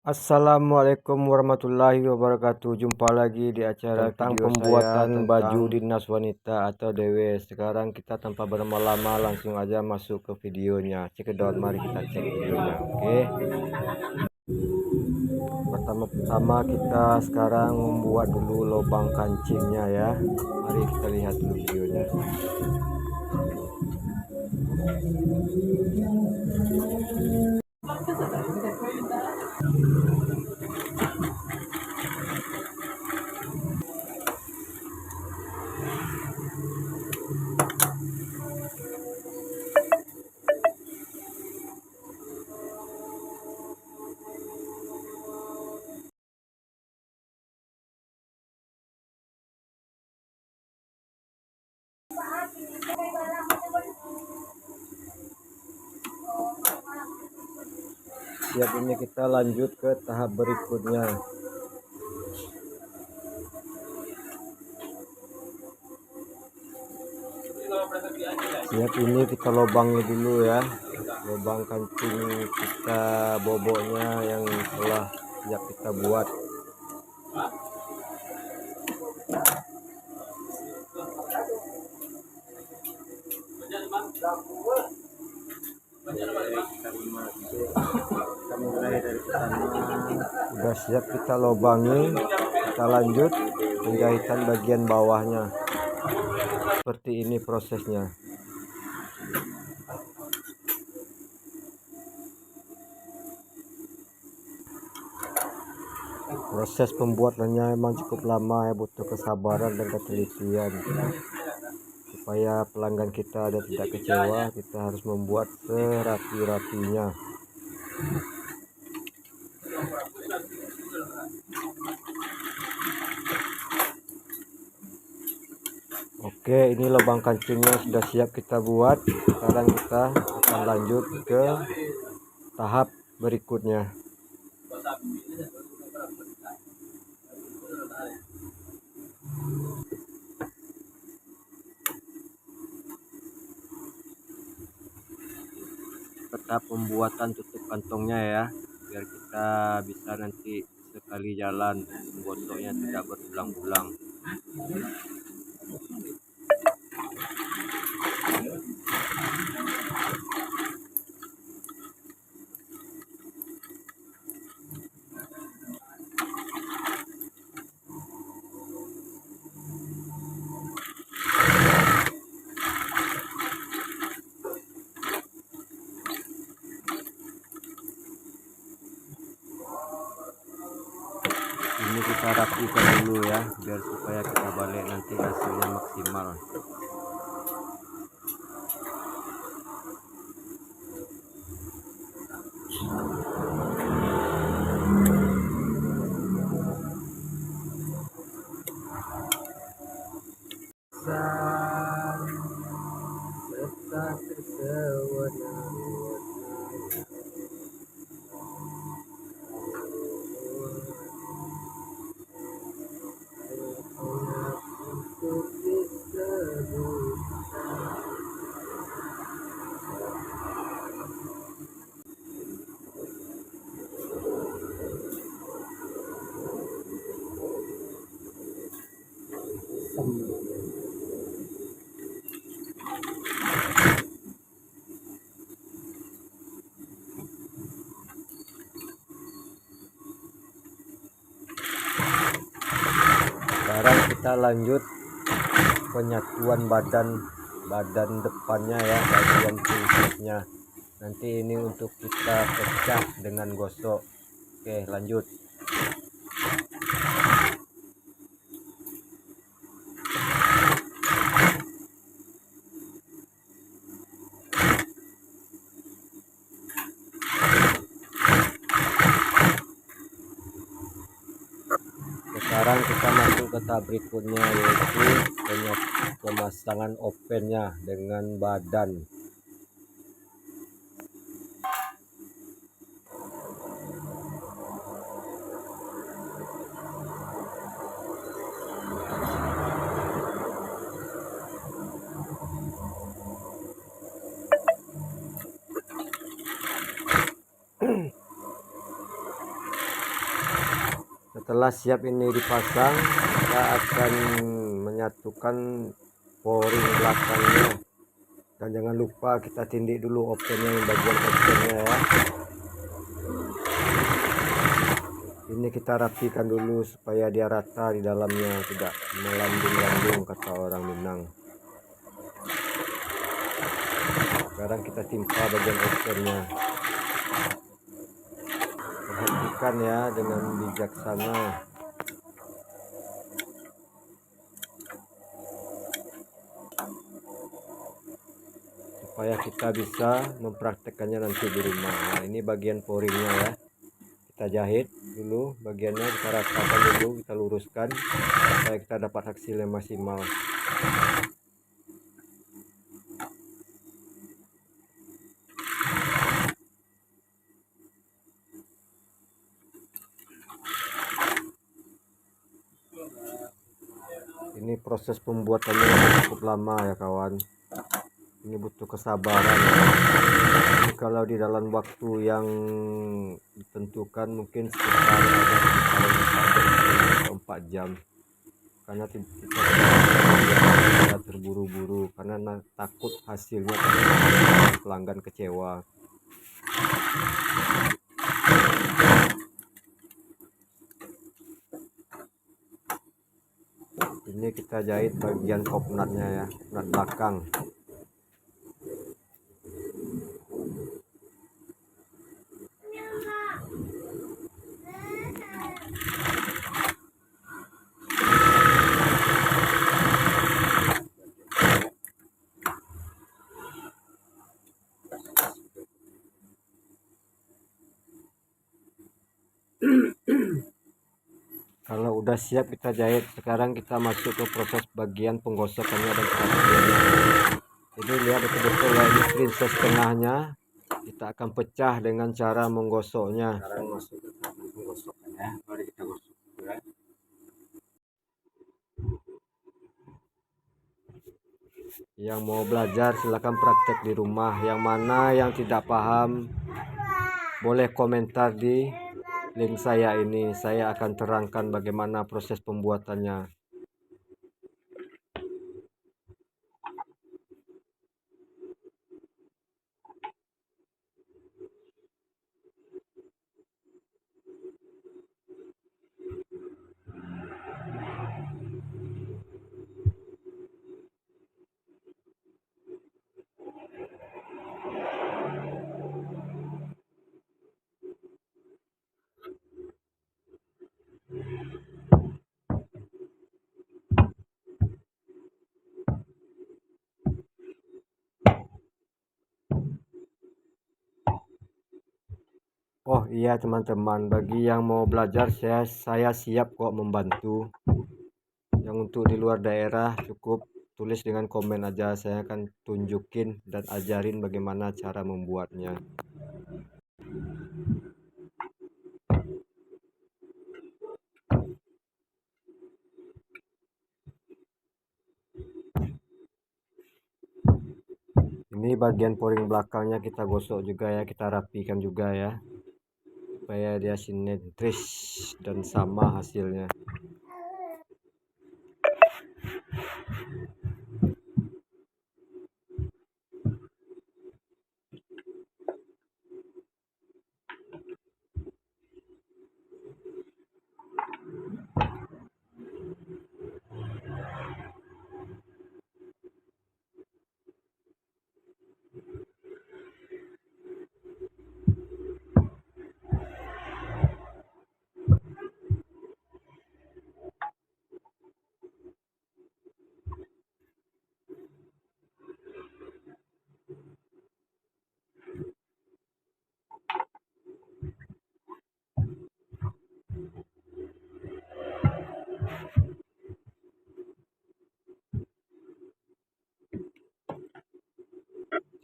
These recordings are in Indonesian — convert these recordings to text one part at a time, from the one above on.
Assalamualaikum warahmatullahi wabarakatuh. Jumpa lagi di acara tentang pembuatan baju dinas wanita atau DW. Sekarang kita tanpa berlama-lama langsung aja masuk ke videonya. Cekidot, mari kita cek videonya. Oke. Pertama-tama kita sekarang membuat dulu lubang kancingnya ya. Mari kita lihat dulu videonya. Siap, ini kita lanjut ke tahap berikutnya. Siap, ini kita lubangi dulu ya, lubang kancing kita boboknya yang telah siap kita buat. Sudah siap kita lubangi, kita lanjut penjahitan bagian bawahnya. Seperti ini prosesnya. Proses pembuatannya memang cukup lama ya, butuh kesabaran dan ketelitian. Supaya pelanggan kita ada tidak kecewa, kita harus membuat serapi-rapinya. Oke, ini lubang kancingnya sudah siap kita buat. Sekarang kita akan lanjut ke tahap berikutnya. Tetap pembuatan tutup kantongnya ya, biar kita bisa nanti sekali jalan menggosoknya tidak berulang-ulang. Ini kita rapikan dulu ya, biar supaya kita balik nanti hasilnya maksimal. Sekarang kita lanjut penyatuan badan depannya ya, bagian prinsipnya. Nanti ini untuk kita pecah dengan gosok. Oke, lanjut. Sekarang kita masuk ke tahap berikutnya, yaitu pemasangan opennya dengan badan. Setelah siap ini dipasang, kita akan menyatukan pouring belakangnya, dan jangan lupa kita tindik dulu opennya, yang bagian opennya ya. Ini kita rapikan dulu supaya dia rata di dalamnya, tidak melandung-landung kata orang Minang. Sekarang kita timpa bagian opennya. Perhatikan ya dengan bijaksana. Supaya kita bisa mempraktekannya nanti di rumah. Nah, ini bagian pouringnya ya. Kita jahit dulu bagiannya, kita ratakan dulu, kita luruskan supaya kita dapat hasil yang maksimal. Ini proses pembuatannya cukup lama ya kawan. Ini butuh kesabaran ya. Jadi kalau di dalam waktu yang ditentukan mungkin sekitar 4 jam, karena kita terburu-buru karena takut hasilnya pelanggan kecewa. Ini kita jahit bagian kopnatnya ya, kopnat belakang. Kalau udah siap kita jahit, sekarang kita masuk ke proses bagian penggosokannya dan perapiannya. Jadi lihat betul-betul ya, ini princess tengahnya kita akan pecah dengan cara menggosoknya. Sekarang masuk ke penggosokan ya, mari kita gosok ya. Yang mau belajar silahkan praktek di rumah. Yang mana yang tidak paham boleh komentar di link saya ini. Saya akan terangkan bagaimana proses pembuatannya. Oh iya teman-teman, bagi yang mau belajar saya siap kok membantu. Yang untuk di luar daerah cukup tulis dengan komen aja, saya akan tunjukin dan ajarin bagaimana cara membuatnya. Ini bagian pouring belakangnya kita gosok juga ya, kita rapikan juga ya, supaya dia simetris dan sama hasilnya.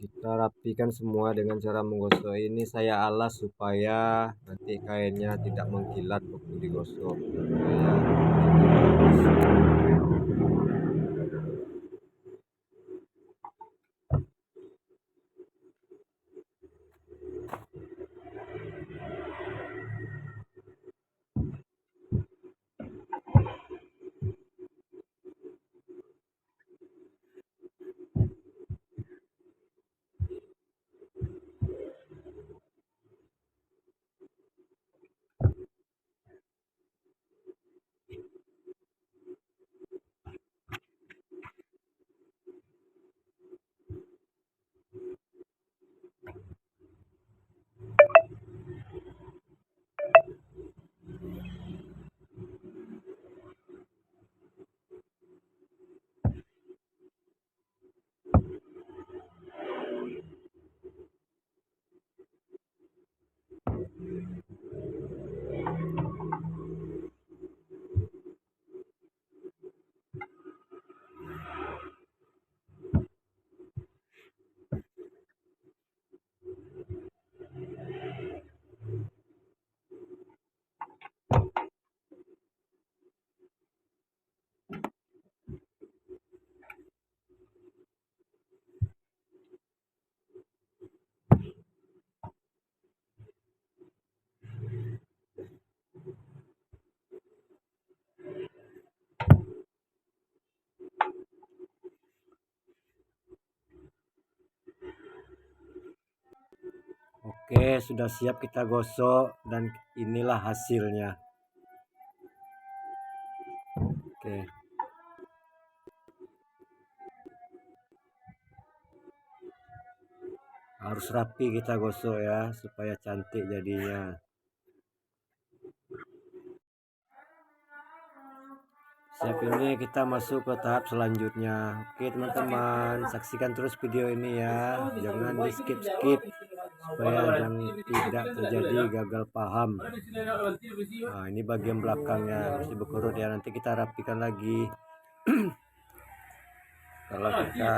Kita rapikan semua dengan cara menggosok. Ini saya alas supaya nanti kainnya tidak mengkilat waktu digosok ya. Oke, sudah siap kita gosok dan inilah hasilnya. Oke. Harus rapi kita gosok ya supaya cantik jadinya. Siap, ini kita masuk ke tahap selanjutnya. Oke teman-teman, saksikan terus video ini ya, jangan di skip supaya tidak terjadi gagal paham. Nah, ini bagian belakangnya harus dibekerut ya, nanti kita rapikan lagi. Kalau kita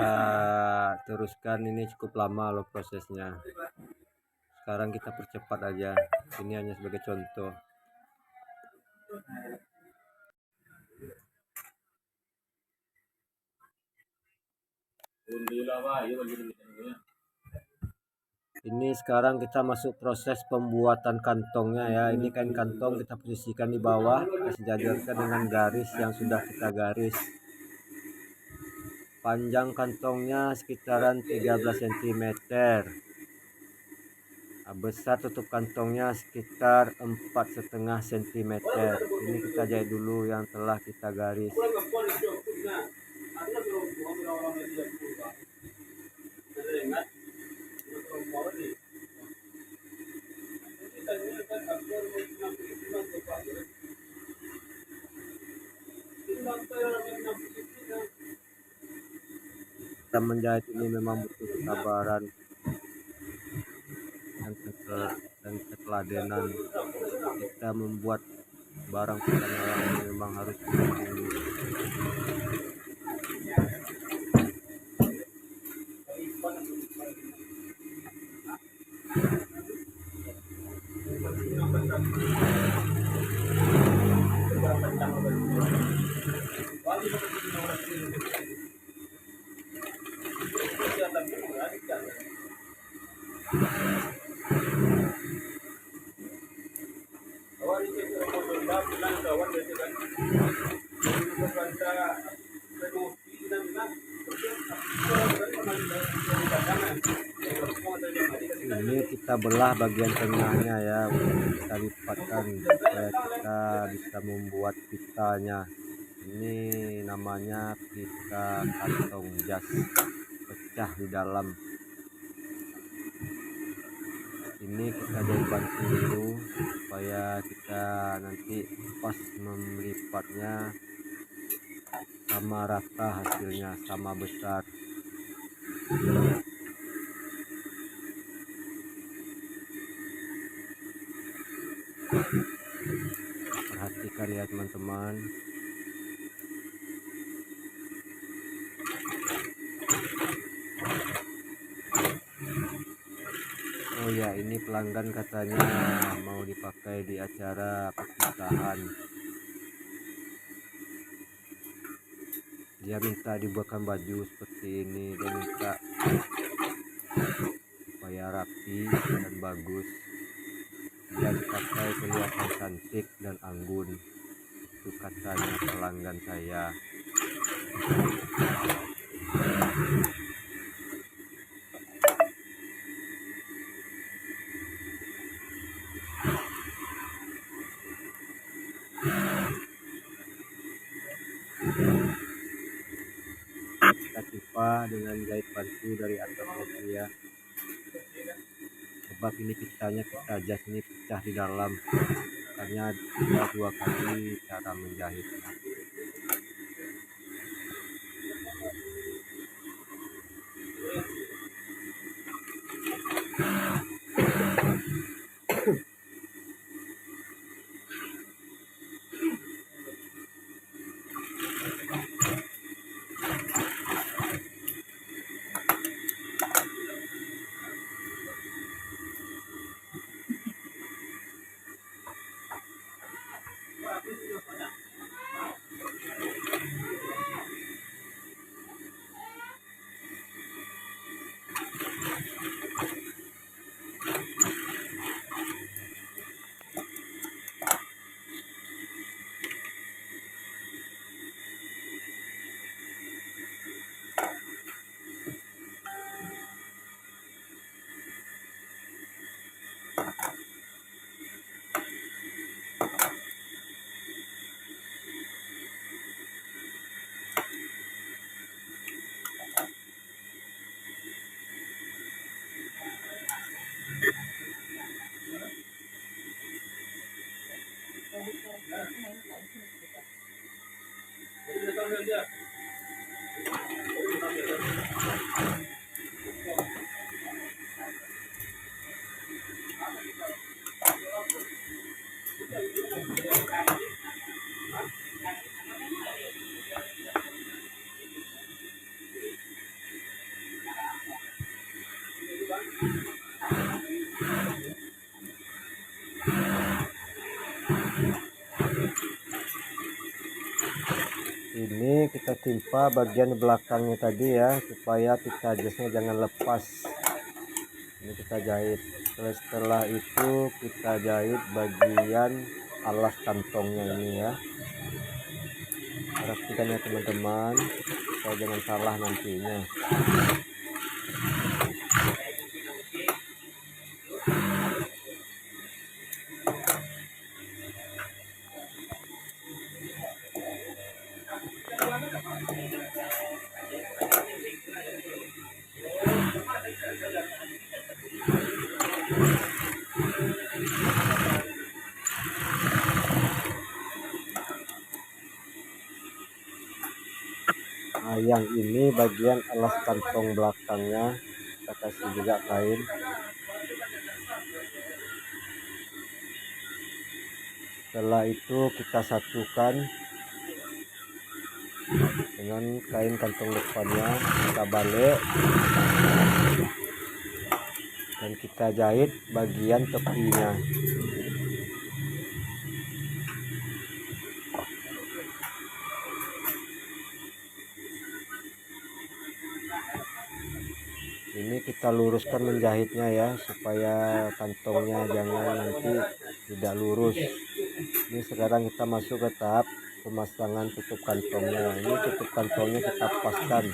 teruskan ini cukup lama loh prosesnya. Sekarang kita percepat aja, ini hanya sebagai contoh. Ini sekarang kita masuk proses pembuatan kantongnya ya. Ini kain kantong kita posisikan di bawah, kita sejajarkan dengan garis yang sudah kita garis. Panjang kantongnya sekitaran 13 cm. Besar tutup kantongnya sekitar 4,5 cm. Ini kita jahit dulu yang telah kita garis. Kita menjahit ini memang butuh kesabaran dan ketelatenan. Kita membuat barang pertanyaan ini memang harus dulu. Ini kita belah bagian tengahnya ya, kita lipatkan supaya kita bisa membuat pitanya. Ini namanya pita kantong jas pecah di dalam. Ini kita jahit banting dulu supaya kita nanti pas melipatnya sama rata, hasilnya sama besar. Perhatikan ya teman-teman. Oh ya, ini pelanggan katanya mau dipakai di acara pernikahan. Dia minta dibuatkan baju seperti ini, dia minta supaya rapi dan bagus dan dipakai kelihatan cantik dan anggun. Itu katanya pelanggan saya. Kita tipa dengan jahit bantu dari atas lagi ya, sebab ini pitanya kita jas ini pecah di dalam, makanya kita 2 kali cara menjahit. Ini kita timpa bagian belakangnya tadi ya, supaya pita jasnya jangan lepas. Ini kita jahit. Setelah itu kita jahit bagian alas kantongnya ini ya. Perhatikan ya teman-teman, supaya jangan salah nantinya. Nah, yang ini bagian alas kantong belakangnya kita kasih juga kain. Setelah itu kita satukan dengan kain kantong depannya, kita balik dan kita jahit bagian tepinya. Ini kita luruskan menjahitnya ya, supaya kantongnya jangan nanti tidak lurus. Ini sekarang kita masuk ke tahap pemasangan tutup kantongnya. Ini tutup kantongnya kita paskan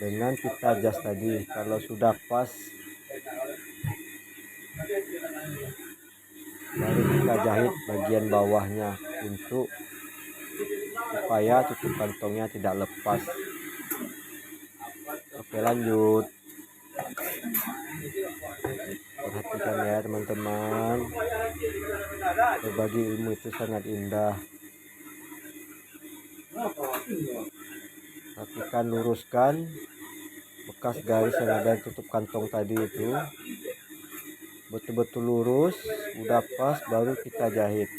dengan pita jas tadi. Kalau sudah pas, baru kita jahit bagian bawahnya untuk supaya tutup kantongnya tidak lepas. Oke, lanjut. Perhatikan ya teman-teman, berbagi ilmu itu sangat indah. Perhatikan, luruskan bekas garis yang ada di tutup kantong tadi itu, betul-betul lurus. Udah pas, baru kita jahit.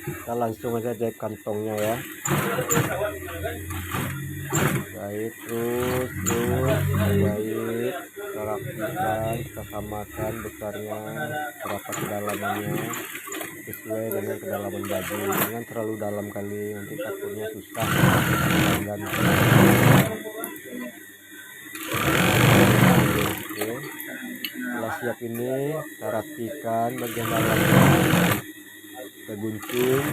Kita langsung aja jahit kantongnya ya, jahit terus jahit, kita rapikan, kita samakan besarnya berapa kedalamannya sesuai dengan kedalaman baju. Jangan terlalu dalam kali, nanti takutnya susah dan setelah siap ini kita rapikan bagian dalamnya, kita gunting.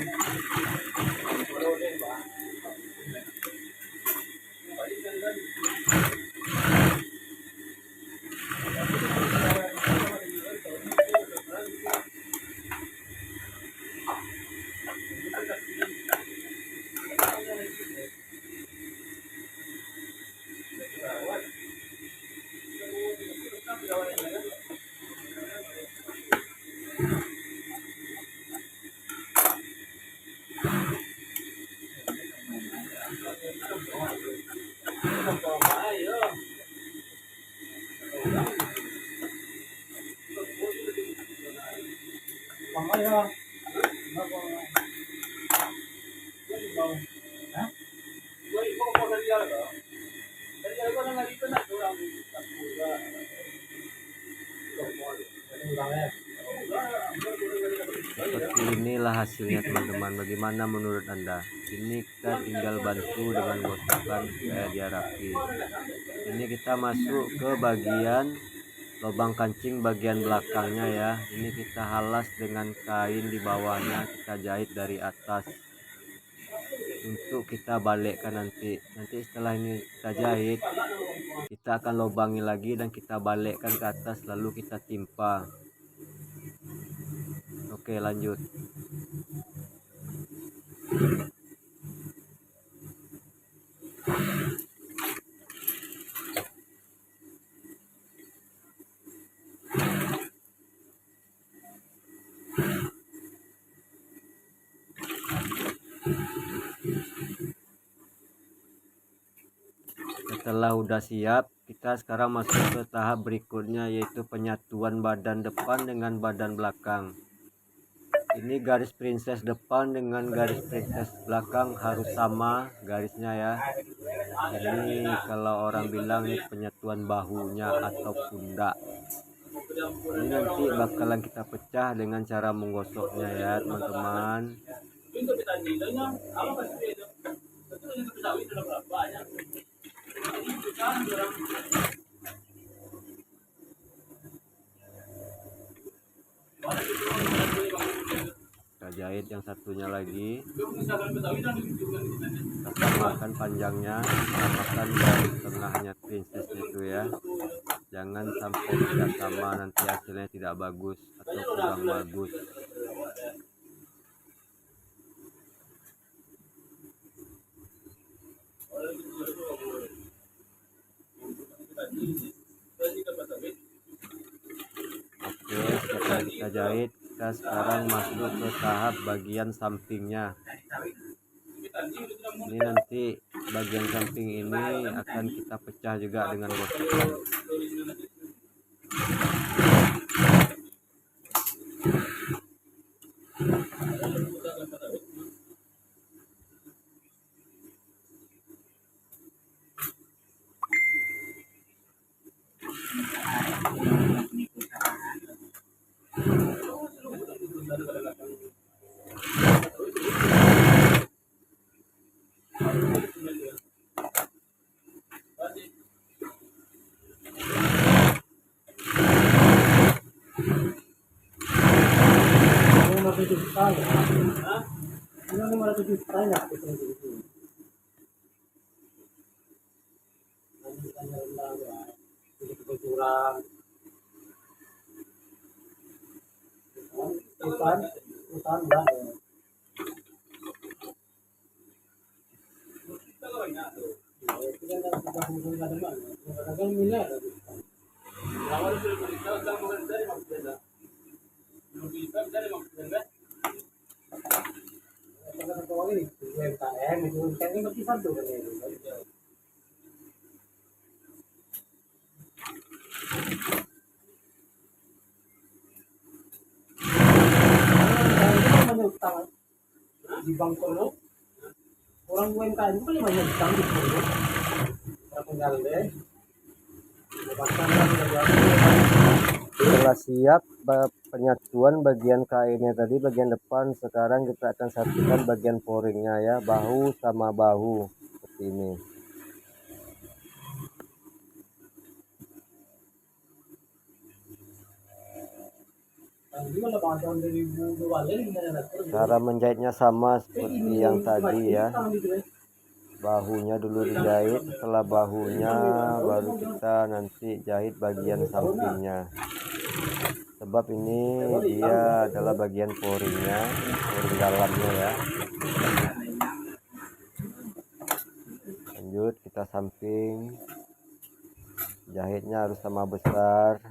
Seperti inilah hasilnya teman-teman. Bagaimana menurut Anda? Ini kita tinggal bantu dengan gosokkan supaya dia rapi. Ini kita masuk ke bagian lubang kancing bagian belakangnya ya. Ini kita halas dengan kain di bawahnya, kita jahit dari atas untuk kita balikkan nanti setelah ini kita jahit, kita akan lubangi lagi dan kita balikkan ke atas, lalu kita timpa. Oke, lanjut. Setelah udah siap, kita sekarang masuk ke tahap berikutnya, yaitu penyatuan badan depan dengan badan belakang. Ini garis princess depan dengan garis princess belakang harus sama garisnya ya. Ini kalau orang bilang ini penyatuan bahunya atau pundak. Ini nanti bakalan kita pecah dengan cara menggosoknya ya teman-teman. Kita jahit yang satunya lagi, kita samakan panjangnya, samakan dari tengahnya princessnya itu ya. Jangan sampai tidak sama, nanti hasilnya tidak bagus atau kurang bagus. Oke, setelah kita jahit, kita sekarang masuk ke tahap bagian sampingnya. Ini nanti bagian samping ini akan kita pecah juga dengan gosokan. Di Bangkok orang UMKM itu kan banyak utang di sini. Tinggal deh. Setelah siap penyatuan bagian kainnya tadi, bagian depan, sekarang kita akan satukan bagian poringnya ya, bahu sama bahu seperti ini. Cara menjahitnya sama seperti yang tadi ya. Bahunya dulu dijahit, setelah bahunya baru kita nanti jahit bagian sampingnya. Sebab ini dia adalah bagian poringnya, poring dalamnya ya. Lanjut kita samping, jahitnya harus sama besar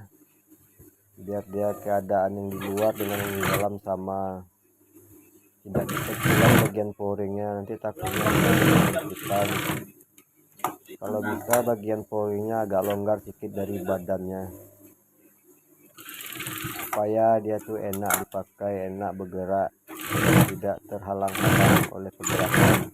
biar dia keadaan yang di luar dengan yang di dalam sama, tidak kekecilan bagian poringnya, nanti takutnya kesulitan. Kalau bisa bagian poringnya agak longgar sedikit dari badannya supaya dia tuh enak dipakai, enak bergerak, tidak terhalang-halang oleh pergerakan.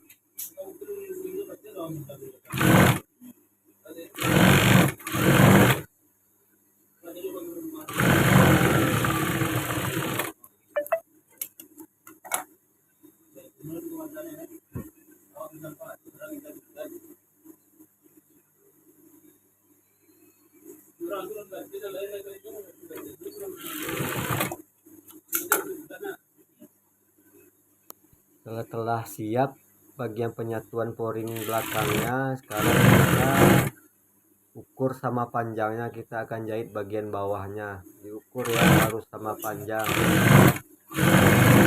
Setelah siap bagian penyatuan poring belakangnya, sekarang kita ukur sama panjangnya. Kita akan jahit bagian bawahnya, diukur ya, harus sama panjang.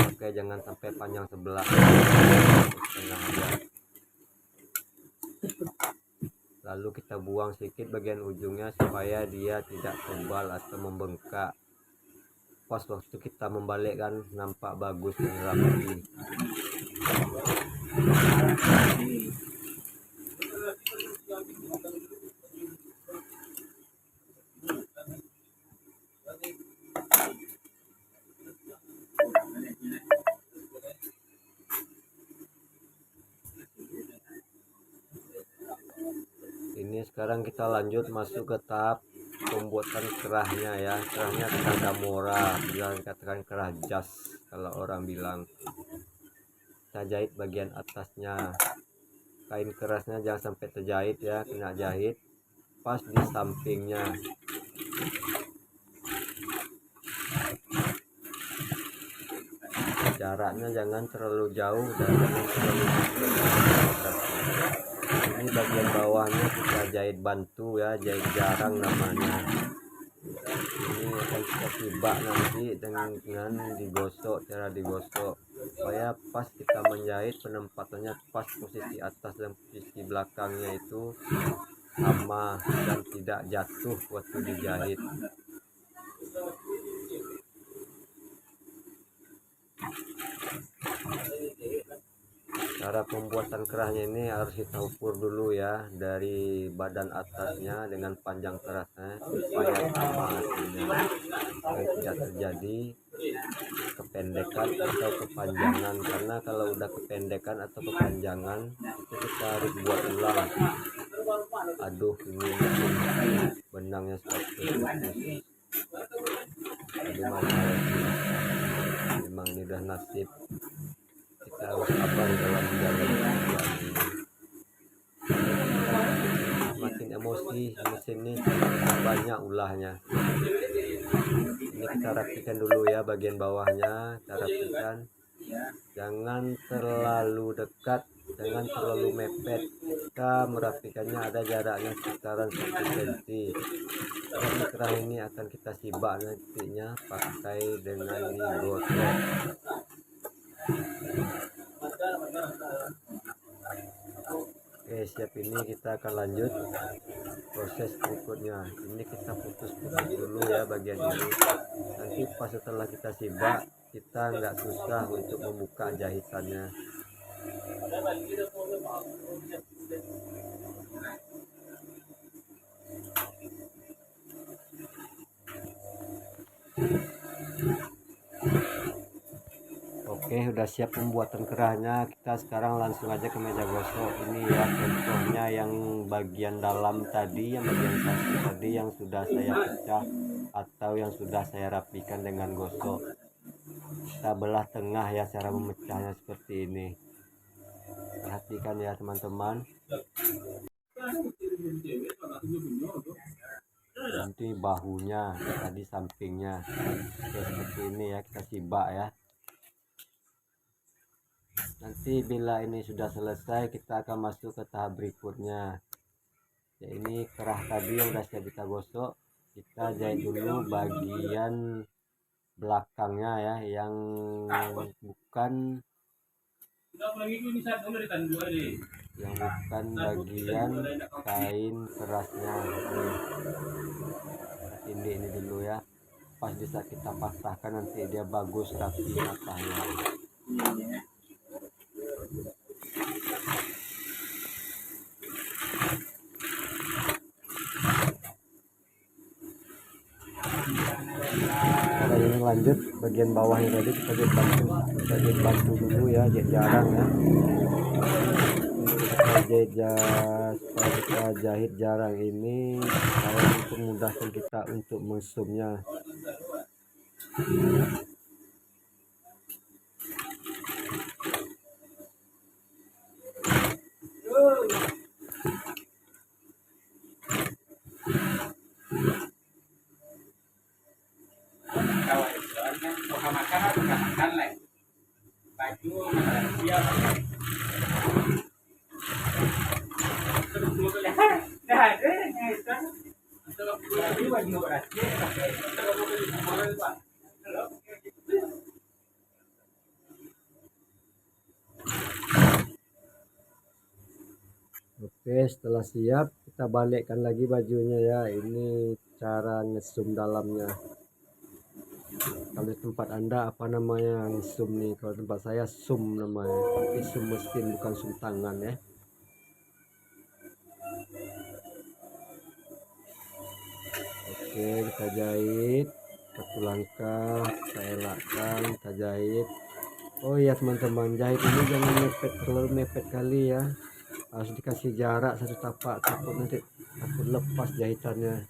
Oke, jangan sampai panjang sebelah, setengah aja. Lalu kita buang sedikit bagian ujungnya supaya dia tidak tebal atau membengkak. Pas waktu kita membalikkan nampak bagus dan rapi. Ini sekarang kita lanjut masuk ke tahap pembuatan kerahnya ya. Kerahnya kerah damora, bilang dikatakan kerah jas kalau orang bilang. Kita jahit bagian atasnya, kain kerasnya jangan sampai terjahit ya, kena jahit pas di sampingnya. Jaraknya jangan terlalu jauh dan jangan terlalu dekat. Ini bagian bawahnya kita jahit bantu ya, jahit jarang namanya. Ini akan kita tibak nanti dengan digosok, cara digosok supaya pas kita menjahit penempatannya pas, posisi atas dan posisi belakangnya itu sama dan tidak jatuh waktu dijahit. Cara pembuatan kerahnya ini harus kita ukur dulu ya, dari badan atasnya dengan panjang kerasnya supaya sama hasilnya, supaya tidak terjadi kependekan atau kepanjangan. Karena kalau udah kependekan atau kepanjangan itu kita harus buat ulang. Aduh, ini benangnya seperti putus. Aduh, memang ini udah nasib. Kita harus sabar dalam menjaga ini. Makin emosi mesin ini banyak ulahnya. Ini kita rapikan dulu ya, bagian bawahnya kita rapikan. Jangan terlalu dekat, jangan terlalu mepet. Kita merapikannya ada jaraknya sekitaran 1 cm. Jadi kerah ini akan kita sibak nantinya pakai dengan gosok. Oke, siap. Ini kita akan lanjut proses berikutnya. Ini kita putus-putus dulu ya bagian ini. Nanti pas setelah kita sibak, kita nggak susah untuk membuka jahitannya. Oke, udah siap pembuatan kerahnya. Kita sekarang langsung aja ke meja gosok. Ini ya contohnya yang bagian dalam tadi, yang bagian sasis tadi yang sudah saya pecah atau yang sudah saya rapikan dengan gosok. Kita belah tengah ya, cara memecahnya seperti ini. Perhatikan ya teman-teman. Nanti bahunya, tadi sampingnya. Oke, seperti ini ya, kita sibak ya. Nanti bila ini sudah selesai, kita akan masuk ke tahap berikutnya. Ya, ini kerah tadi yang sudah siap kita gosok, kita jahit dulu bagian belakangnya ya, yang bukan bagian kain kerasnya. Ini dulu ya, pas bisa kita patahkan nanti dia bagus rapi matanya. Kita ini lanjut bagian bawahnya tadi kita jahit bantu dulu ya, jarang ya. Supaya kita jahit jarang ini supaya memudahkan kita untuk mensumnya. Oke, setelah siap kita balikkan lagi bajunya ya. Ini cara ngesum dalamnya. Kita Kalau di tempat anda apa namanya yang sum nih? Kalau tempat saya sum namanya, tapi sum mesin bukan sum tangan ya. Oke, kita jahit satu langkah, kita elakkan, kita jahit. Oh iya teman-teman, jahit ini jangan mepet, terlalu mepet kali ya, harus dikasih jarak satu tapak, takut nanti takut lepas jahitannya.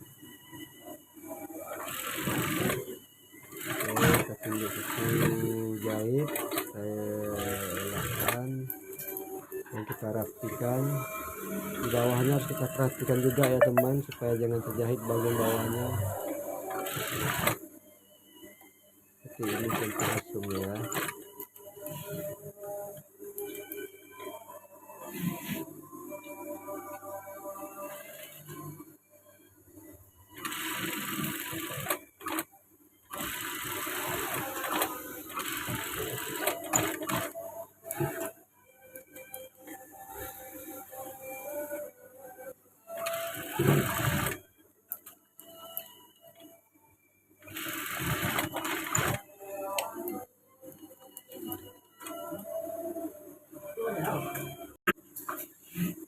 Oke, kita tunjuk satu jahit, saya elakkan dan kita rapikan. Di bawahnya harus kita perhatikan juga ya teman, supaya jangan terjahit bagian bawahnya. Seperti ini contoh langsung ya.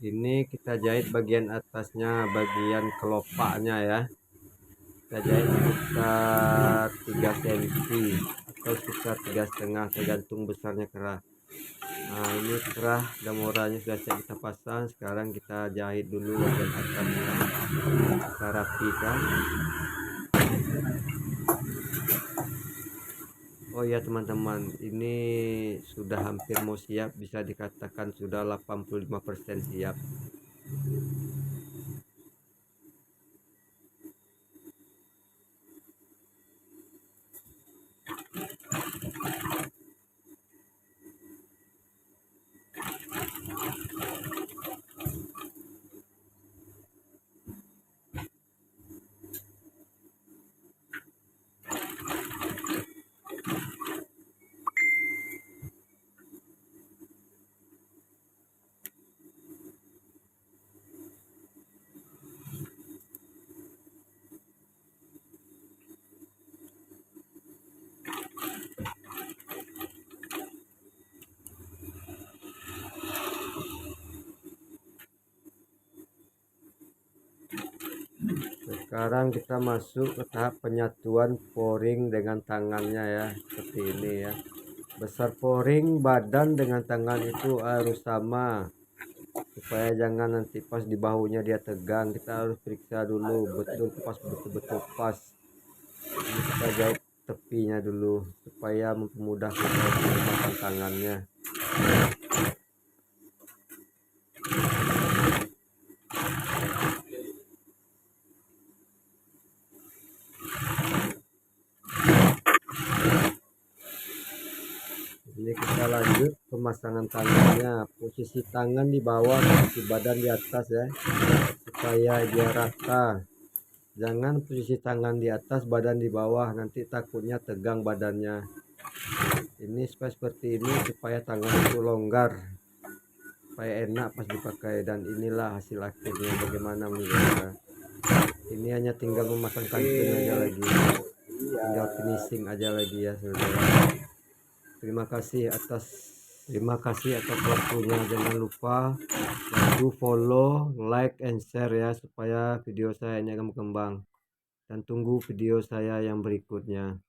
Ini kita jahit bagian atasnya, bagian kelopaknya ya. Kita jahit sekitar 3 cm atau sekitar 3,5, tergantung besarnya kerah. Nah ini kerah damoranya sudah siap kita pasang. Sekarang kita jahit dulu bagian atasnya, kita rapikan. Oh ya teman-teman, ini sudah hampir mau siap, bisa dikatakan sudah 85% siap. Sekarang kita masuk ke tahap penyatuan poring dengan tangannya ya, seperti ini ya. Besar poring badan dengan tangan itu harus sama, supaya jangan nanti pas di bahunya dia tegang. Kita harus periksa dulu betul pas, betul-betul pas. Ini kita jahit tepinya dulu supaya mempermudah kita menggunakan tangannya. Ini kita lanjut pemasangan tangannya. Posisi tangan di bawah, posisi badan di atas ya, supaya dia rata. Jangan posisi tangan di atas badan di bawah, nanti takutnya tegang badannya. Ini seperti ini supaya tangan itu longgar, supaya enak pas dipakai. Dan inilah hasil akhirnya bagaimana menurutnya. Ini hanya tinggal memasang kantung aja lagi, tinggal finishing aja lagi ya saudara. Terima kasih atas waktunya. Jangan lupa bantu follow, like, and share ya, supaya video saya ini akan berkembang. Dan tunggu video saya yang berikutnya.